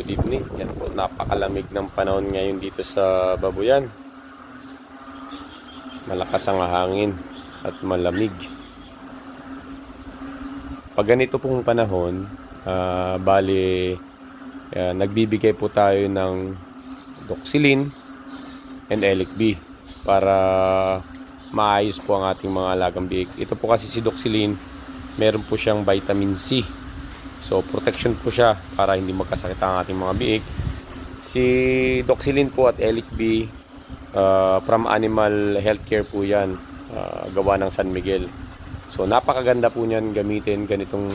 good evening. Yan po, napakalamig ng panahon ngayon dito sa Babuyan. Malakas ang hangin at malamig. Pag ganito pong panahon, nagbibigay po tayo ng Doxylin and Elic B para maayos po ang ating mga alagang biik. Ito po kasi si Doxylin, meron po siyang vitamin C. So, protection po siya para hindi magkasakit ang ating mga biik. Si Doxylin po at Elic B, from Animal Healthcare po yan, gawa ng San Miguel. So, napakaganda po niyan gamitin ganitong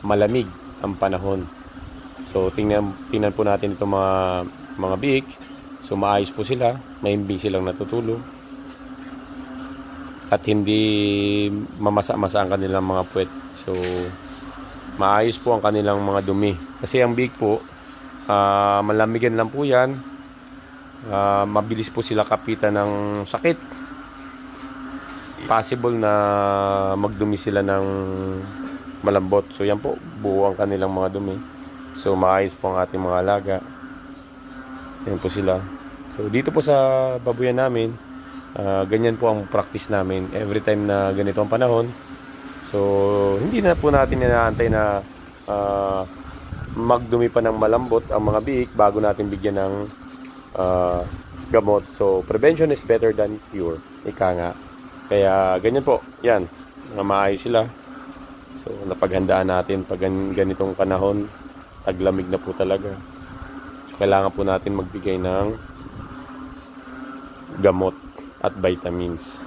malamig ang panahon. So, tingnan po natin itong mga biik. So, maayos po sila, mahimbing silang natutulog. At hindi mamasa-masa ang kanilang mga puwet. So, maayos po ang kanilang mga dumi. Kasi ang biik po, malamigan lang po yan. Mabilis po sila kapitan ng sakit. Possible na magdumi sila ng malambot. So, yan po, buo ang kanilang mga dumi. So, maayos po ang ating mga alaga. Yan po sila. So, dito po sa babuyan namin, ganyan po ang practice namin. Every time na ganito ang panahon, so, hindi na po natin inaantay na magdumi pa ng malambot ang mga biik bago natin bigyan ng gamot. So, prevention is better than cure. Ika nga. Kaya, ganyan po. Yan. Maayos sila. So, napaghandaan natin pag ganitong panahon. Taglamig na po talaga. So, kailangan po natin magbigay ng gamot at vitamins.